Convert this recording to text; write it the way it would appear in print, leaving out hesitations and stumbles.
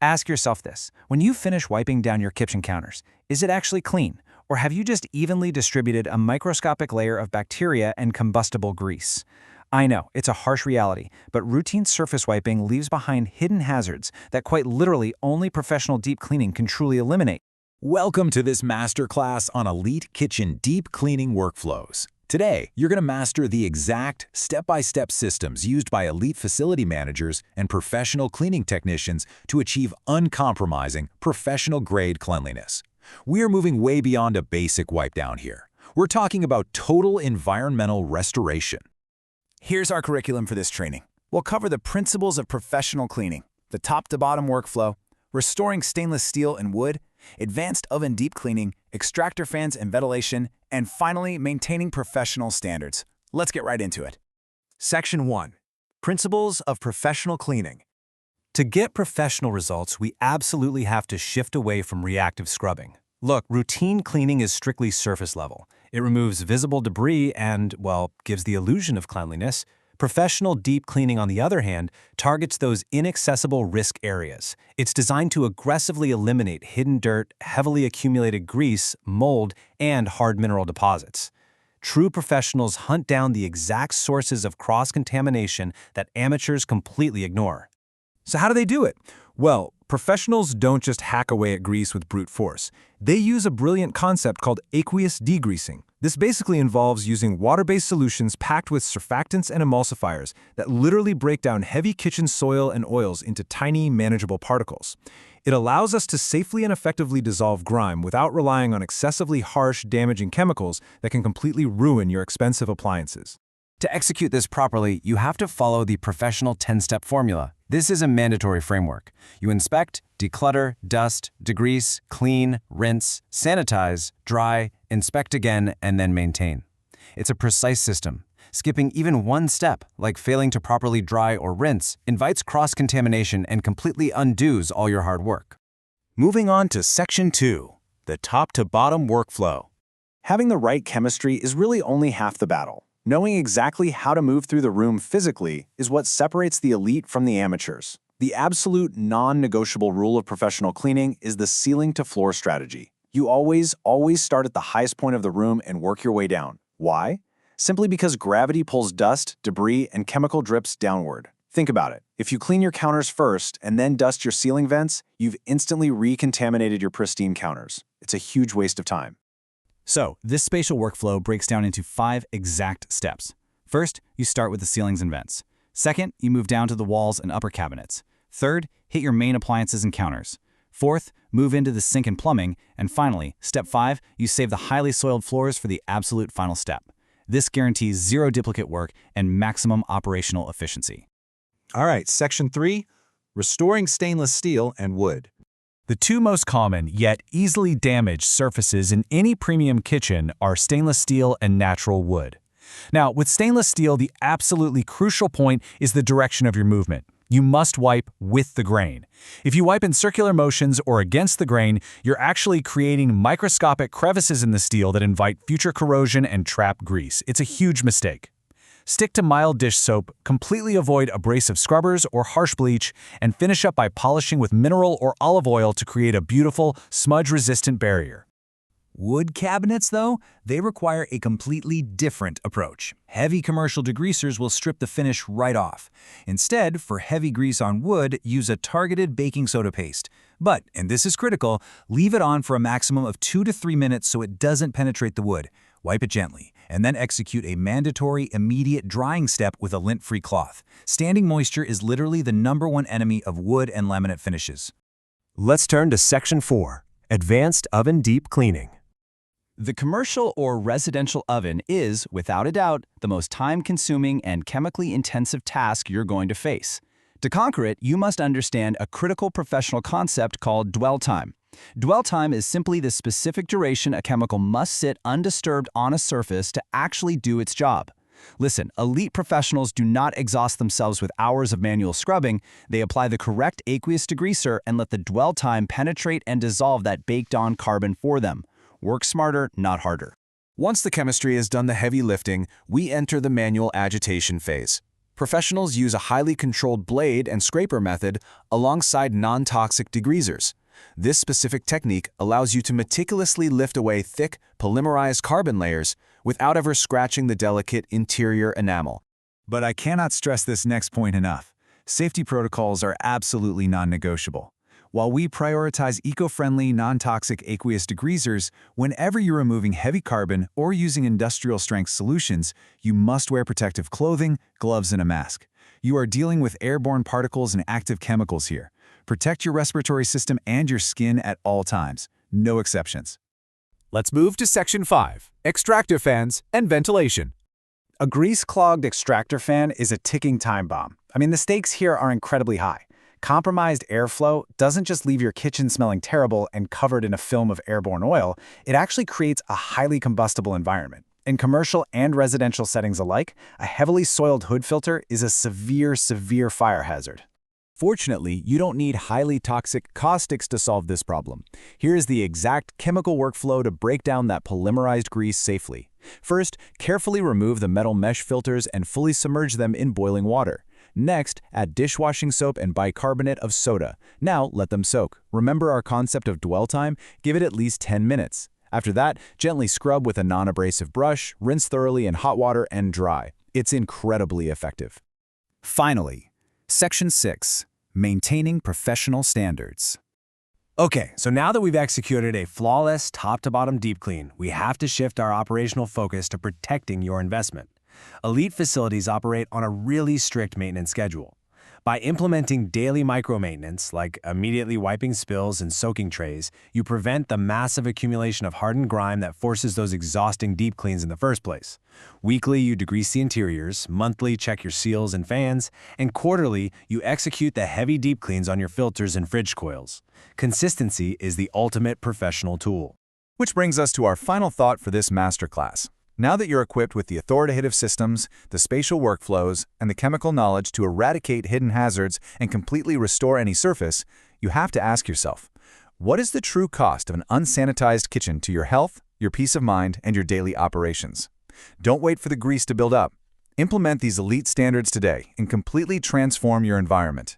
Ask yourself this. When you finish wiping down your kitchen counters, is it actually clean? Or have you just evenly distributed a microscopic layer of bacteria and combustible grease? I know, it's a harsh reality, but routine surface wiping leaves behind hidden hazards that quite literally only professional deep cleaning can truly eliminate. Welcome to this masterclass on elite kitchen deep cleaning workflows. Today, you're going to master the exact step-by-step systems used by elite facility managers and professional cleaning technicians to achieve uncompromising, professional-grade cleanliness. We're moving way beyond a basic wipe down here. We're talking about total environmental restoration. Here's our curriculum for this training. We'll cover the principles of professional cleaning, the top-to-bottom workflow, restoring stainless steel and wood, advanced oven deep cleaning, extractor fans and ventilation, and finally, maintaining professional standards. Let's get right into it. Section 1. Principles of Professional Cleaning. To get professional results, we absolutely have to shift away from reactive scrubbing. Look, routine cleaning is strictly surface level. It removes visible debris and, well, gives the illusion of cleanliness. Professional deep cleaning, on the other hand, targets those inaccessible risk areas. It's designed to aggressively eliminate hidden dirt, heavily accumulated grease, mold, and hard mineral deposits. True professionals hunt down the exact sources of cross-contamination that amateurs completely ignore. So how do they do it? Well, professionals don't just hack away at grease with brute force. They use a brilliant concept called aqueous degreasing. This basically involves using water-based solutions packed with surfactants and emulsifiers that literally break down heavy kitchen soil and oils into tiny, manageable particles. It allows us to safely and effectively dissolve grime without relying on excessively harsh, damaging chemicals that can completely ruin your expensive appliances. To execute this properly, you have to follow the professional 10-step formula. This is a mandatory framework. You inspect, declutter, dust, degrease, clean, rinse, sanitize, dry, inspect again, and then maintain. It's a precise system. Skipping even one step, like failing to properly dry or rinse, invites cross-contamination and completely undoes all your hard work. Moving on to Section 2. The top-to-bottom workflow. Having the right chemistry is really only half the battle. Knowing exactly how to move through the room physically is what separates the elite from the amateurs. The absolute non-negotiable rule of professional cleaning is the ceiling-to-floor strategy. You always start at the highest point of the room and work your way down. Why? Simply because gravity pulls dust, debris, and chemical drips downward. Think about it. If you clean your counters first and then dust your ceiling vents, you've instantly recontaminated your pristine counters. It's a huge waste of time. So, this spatial workflow breaks down into 5 exact steps. First, you start with the ceilings and vents. Second, you move down to the walls and upper cabinets. Third, hit your main appliances and counters. Fourth, move into the sink and plumbing. And finally, step 5, you save the highly soiled floors for the absolute final step. This guarantees zero duplicate work and maximum operational efficiency. All right, Section 3. Restoring stainless steel and wood. The two most common, yet easily damaged surfaces in any premium kitchen are stainless steel and natural wood. Now, with stainless steel, the absolutely crucial point is the direction of your movement. You must wipe with the grain. If you wipe in circular motions or against the grain, you're actually creating microscopic crevices in the steel that invite future corrosion and trap grease. It's a huge mistake. Stick to mild dish soap, completely avoid abrasive scrubbers or harsh bleach, and finish up by polishing with mineral or olive oil to create a beautiful, smudge-resistant barrier. Wood cabinets, though, they require a completely different approach. Heavy commercial degreasers will strip the finish right off. Instead, for heavy grease on wood, use a targeted baking soda paste. But, and this is critical, leave it on for a maximum of 2 to 3 minutes so it doesn't penetrate the wood. Wipe it gently, and then execute a mandatory immediate drying step with a lint-free cloth. Standing moisture is literally the #1 enemy of wood and laminate finishes. Let's turn to Section 4. Advanced Oven Deep Cleaning. The commercial or residential oven is, without a doubt, the most time-consuming and chemically intensive task you're going to face. To conquer it, you must understand a critical professional concept called dwell time. Dwell time is simply the specific duration a chemical must sit undisturbed on a surface to actually do its job. Listen, elite professionals do not exhaust themselves with hours of manual scrubbing. They apply the correct aqueous degreaser and let the dwell time penetrate and dissolve that baked-on carbon for them. Work smarter, not harder. Once the chemistry has done the heavy lifting, we enter the manual agitation phase. Professionals use a highly controlled blade and scraper method alongside non-toxic degreasers. This specific technique allows you to meticulously lift away thick, polymerized carbon layers without ever scratching the delicate interior enamel. But I cannot stress this next point enough. Safety protocols are absolutely non-negotiable. While we prioritize eco-friendly, non-toxic aqueous degreasers, whenever you're removing heavy carbon or using industrial-strength solutions, you must wear protective clothing, gloves, and a mask. You are dealing with airborne particles and active chemicals here. Protect your respiratory system and your skin at all times. No exceptions. Let's move to Section 5, Extractor Fans and Ventilation. A grease-clogged extractor fan is a ticking time bomb. I mean, the stakes here are incredibly high. Compromised airflow doesn't just leave your kitchen smelling terrible and covered in a film of airborne oil, it actually creates a highly combustible environment. In commercial and residential settings alike, a heavily soiled hood filter is a severe fire hazard. Fortunately, you don't need highly toxic caustics to solve this problem. Here is the exact chemical workflow to break down that polymerized grease safely. First, carefully remove the metal mesh filters and fully submerge them in boiling water. Next, add dishwashing soap and bicarbonate of soda. Now, let them soak. Remember our concept of dwell time? Give it at least 10 minutes. After that, gently scrub with a non-abrasive brush, rinse thoroughly in hot water, and dry. It's incredibly effective. Finally, Section 6, Maintaining Professional Standards. Okay, so now that we've executed a flawless top-to-bottom deep clean, we have to shift our operational focus to protecting your investment. Elite facilities operate on a really strict maintenance schedule. By implementing daily micro-maintenance, like immediately wiping spills and soaking trays, you prevent the massive accumulation of hardened grime that forces those exhausting deep cleans in the first place. Weekly, you degrease the interiors, monthly, check your seals and fans, and quarterly, you execute the heavy deep cleans on your filters and fridge coils. Consistency is the ultimate professional tool. Which brings us to our final thought for this masterclass. Now that you're equipped with the authoritative systems, the spatial workflows, and the chemical knowledge to eradicate hidden hazards and completely restore any surface, you have to ask yourself, what is the true cost of an unsanitized kitchen to your health, your peace of mind, and your daily operations? Don't wait for the grease to build up. Implement these elite standards today and completely transform your environment.